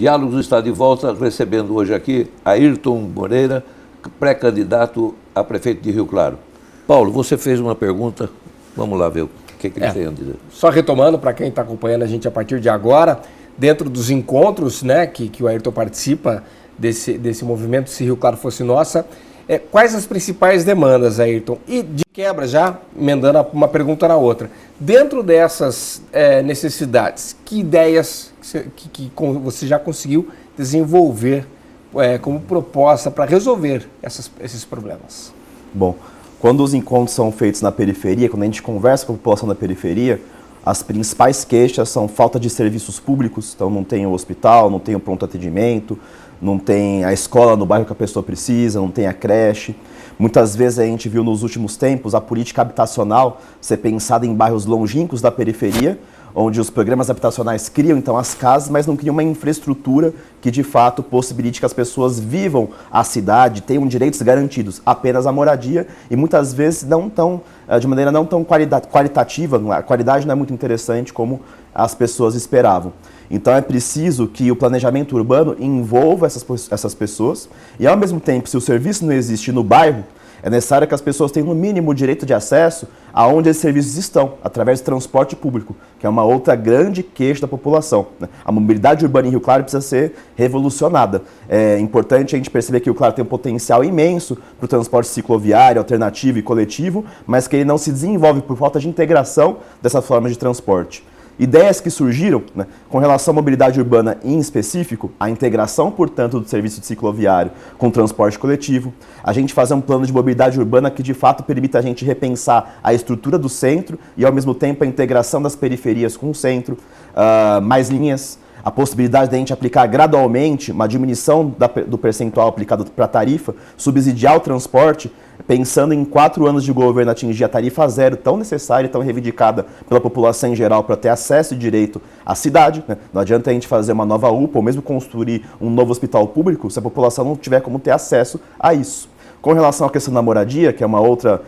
Diálogos está de volta, recebendo hoje aqui Ayrton Moreira, pré-candidato a prefeito de Rio Claro. Paulo, você fez uma pergunta, vamos lá ver o que ele tem a dizer. Só retomando, para quem está acompanhando a gente a partir de agora, dentro dos encontros, né, que o Ayrton participa desse movimento, se Rio Claro fosse nossa, quais as principais demandas, Ayrton? E de quebra, já emendando uma pergunta na outra, dentro dessas necessidades, que ideias que você já conseguiu desenvolver como proposta para resolver esses problemas? Bom, quando os encontros são feitos na periferia, quando a gente conversa com a população da periferia, as principais queixas são falta de serviços públicos, então não tem o hospital, não tem o pronto atendimento, não tem a escola no bairro que a pessoa precisa, não tem a creche. Muitas vezes a gente viu nos últimos tempos a política habitacional ser pensada em bairros longínquos da periferia, onde os programas habitacionais criam então as casas, mas não criam uma infraestrutura que de fato possibilite que as pessoas vivam a cidade, tenham direitos garantidos, apenas a moradia, e muitas vezes não tão, de maneira não tão qualitativa, a qualidade não é muito interessante como as pessoas esperavam. Então é preciso que o planejamento urbano envolva essas pessoas e, ao mesmo tempo, se o serviço não existe no bairro, é necessário que as pessoas tenham, no mínimo, o direito de acesso aonde esses serviços estão, através do transporte público, que é uma outra grande queixa da população, né? A mobilidade urbana em Rio Claro precisa ser revolucionada. É importante a gente perceber que o Rio Claro tem um potencial imenso para o transporte cicloviário, alternativo e coletivo, mas que ele não se desenvolve por falta de integração dessa forma de transporte. Ideias que surgiram, né, com relação à mobilidade urbana em específico, a integração, portanto, do serviço de cicloviário com o transporte coletivo, a gente fazer um plano de mobilidade urbana que, de fato, permita a gente repensar a estrutura do centro e, ao mesmo tempo, a integração das periferias com o centro, mais linhas, a possibilidade de a gente aplicar gradualmente uma diminuição do percentual aplicado para a tarifa, subsidiar o transporte, pensando em 4 anos de governo atingir a tarifa zero, tão necessária e tão reivindicada pela população em geral para ter acesso e direito à cidade, né? Não adianta a gente fazer uma nova UPA ou mesmo construir um novo hospital público se a população não tiver como ter acesso a isso. Com relação à questão da moradia, que é uma outra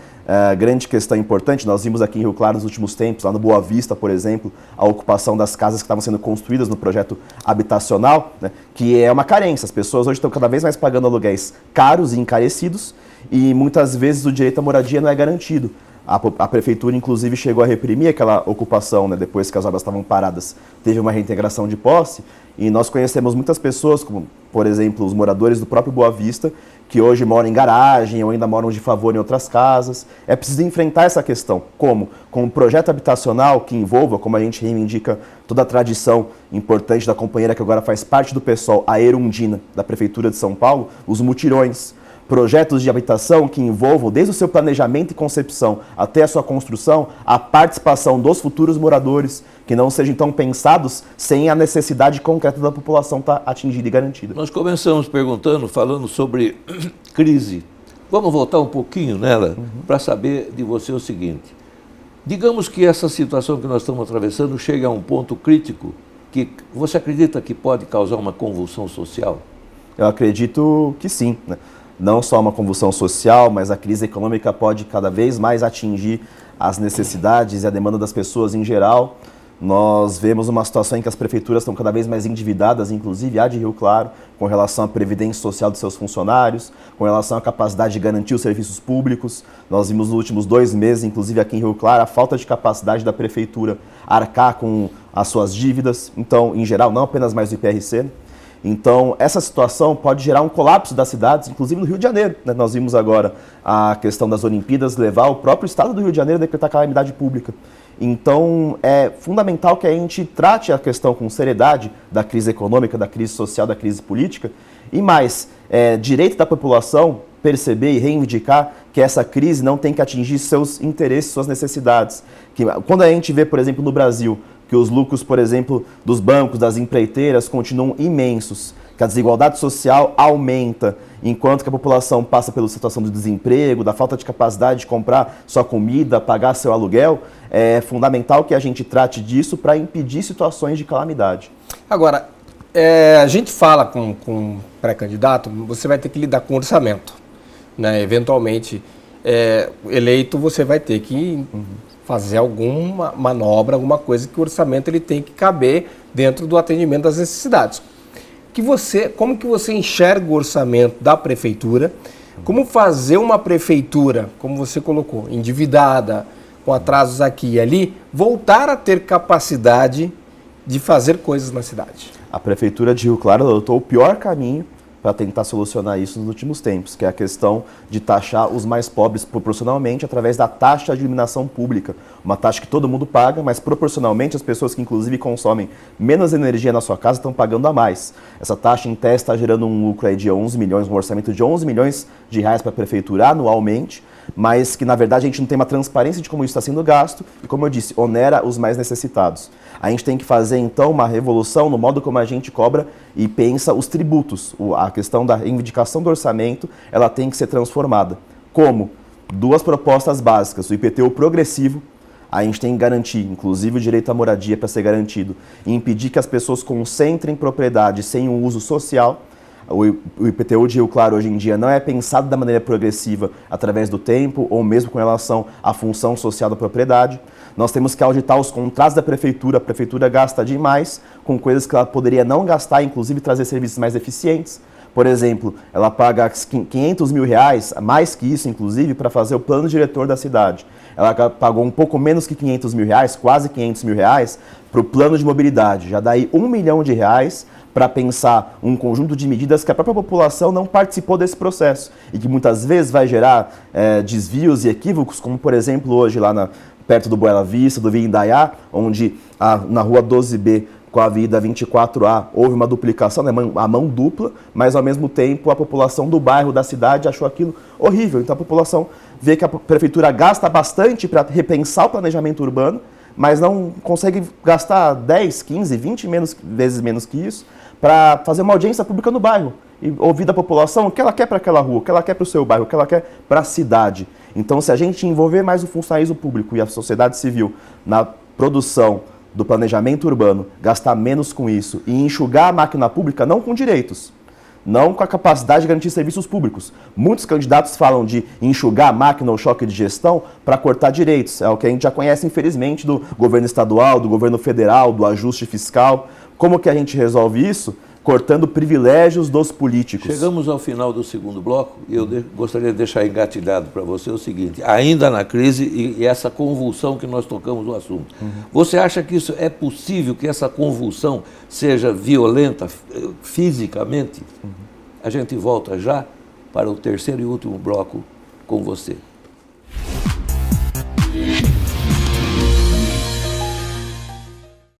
grande questão importante, nós vimos aqui em Rio Claro nos últimos tempos, lá no Boa Vista, por exemplo, a ocupação das casas que estavam sendo construídas no projeto habitacional, né, que é uma carência. As pessoas hoje estão cada vez mais pagando aluguéis caros e encarecidos e muitas vezes o direito à moradia não é garantido. A prefeitura, inclusive, chegou a reprimir aquela ocupação, né, depois que as obras estavam paradas. Teve uma reintegração de posse e nós conhecemos muitas pessoas, como, por exemplo, os moradores do próprio Boa Vista, que hoje moram em garagem ou ainda moram de favor em outras casas. É preciso enfrentar essa questão. Como? Com um projeto habitacional que envolva, como a gente reivindica toda a tradição importante da companheira que agora faz parte do PSOL, a Erundina, da Prefeitura de São Paulo, os mutirões. Projetos de habitação que envolvam, desde o seu planejamento e concepção até a sua construção, a participação dos futuros moradores, que não sejam então pensados sem a necessidade concreta da população estar atingida e garantida. Nós começamos falando sobre crise. Vamos voltar um pouquinho nela para saber de você o seguinte. Digamos que essa situação que nós estamos atravessando chegue a um ponto crítico que você acredita que pode causar uma convulsão social? Eu acredito que sim, né? Não só uma convulsão social, mas a crise econômica pode cada vez mais atingir as necessidades e a demanda das pessoas em geral. Nós vemos uma situação em que as prefeituras estão cada vez mais endividadas, inclusive a de Rio Claro, com relação à previdência social dos seus funcionários, com relação à capacidade de garantir os serviços públicos. Nós vimos nos últimos 2 meses, inclusive aqui em Rio Claro, a falta de capacidade da prefeitura arcar com as suas dívidas. Então, em geral, não apenas mais o IPRC. Então, essa situação pode gerar um colapso das cidades, inclusive no Rio de Janeiro, né? Nós vimos agora a questão das Olimpíadas levar o próprio estado do Rio de Janeiro a decretar calamidade pública. Então, é fundamental que a gente trate a questão com seriedade da crise econômica, da crise social, da crise política, e mais, direito da população perceber e reivindicar que essa crise não tem que atingir seus interesses, suas necessidades. Que, quando a gente vê, por exemplo, no Brasil, que os lucros, por exemplo, dos bancos, das empreiteiras continuam imensos, que a desigualdade social aumenta, enquanto que a população passa pela situação do desemprego, da falta de capacidade de comprar sua comida, pagar seu aluguel, é fundamental que a gente trate disso para impedir situações de calamidade. Agora, a gente fala com um pré-candidato, você vai ter que lidar com orçamento, né? Eventualmente, eleito, você vai ter que fazer alguma manobra, alguma coisa que o orçamento ele tem que caber dentro do atendimento das necessidades. como que você enxerga o orçamento da prefeitura? Como fazer uma prefeitura, como você colocou, endividada, com atrasos aqui e ali, voltar a ter capacidade de fazer coisas na cidade? A Prefeitura de Rio Claro adotou o pior caminho para tentar solucionar isso nos últimos tempos, que é a questão de taxar os mais pobres proporcionalmente através da taxa de iluminação pública. Uma taxa que todo mundo paga, mas proporcionalmente as pessoas que inclusive consomem menos energia na sua casa estão pagando a mais. Essa taxa em tese está gerando um lucro aí de 11 milhões, um orçamento de 11 milhões de reais para a Prefeitura anualmente, mas que na verdade a gente não tem uma transparência de como isso está sendo gasto e, como eu disse, onera os mais necessitados. A gente tem que fazer então uma revolução no modo como a gente cobra e pensa os tributos. A questão da reivindicação do orçamento, ela tem que ser transformada. Como? Duas propostas básicas, o IPTU progressivo, a gente tem que garantir, inclusive o direito à moradia para ser garantido, e impedir que as pessoas concentrem propriedade sem um uso social. O IPTU de Rio Claro hoje em dia não é pensado da maneira progressiva através do tempo ou mesmo com relação à função social da propriedade. Nós temos que auditar os contratos da prefeitura. A prefeitura gasta demais com coisas que ela poderia não gastar, inclusive trazer serviços mais eficientes. Por exemplo, ela paga 500 mil reais, mais que isso inclusive, para fazer o plano diretor da cidade. Ela pagou um pouco menos que 500 mil reais, quase 500 mil reais, para o plano de mobilidade. Já dá aí R$1 milhão para pensar um conjunto de medidas que a própria população não participou desse processo e que muitas vezes vai gerar desvios e equívocos, como por exemplo hoje lá perto do Boa Vista, do Via Indaiá, onde na rua 12B com a Avenida 24A houve uma duplicação, né, a mão dupla, mas ao mesmo tempo a população do bairro, da cidade, achou aquilo horrível. Então a população vê que a prefeitura gasta bastante para repensar o planejamento urbano, mas não consegue gastar 10, 15, 20 vezes menos que isso para fazer uma audiência pública no bairro e ouvir da população o que ela quer para aquela rua, o que ela quer para o seu bairro, o que ela quer para a cidade. Então, se a gente envolver mais o funcionalismo público e a sociedade civil na produção do planejamento urbano, gastar menos com isso e enxugar a máquina pública, não com direitos, não com a capacidade de garantir serviços públicos. Muitos candidatos falam de enxugar a máquina ou choque de gestão para cortar direitos. É o que a gente já conhece, infelizmente, do governo estadual, do governo federal, do ajuste fiscal. Como que a gente resolve isso? Cortando privilégios dos políticos. Chegamos ao final do segundo bloco e eu gostaria de deixar engatilhado para você o seguinte, ainda na crise e essa convulsão que nós tocamos no assunto. Você acha que isso é possível, que essa convulsão seja violenta fisicamente? A gente volta já para o terceiro e último bloco com você.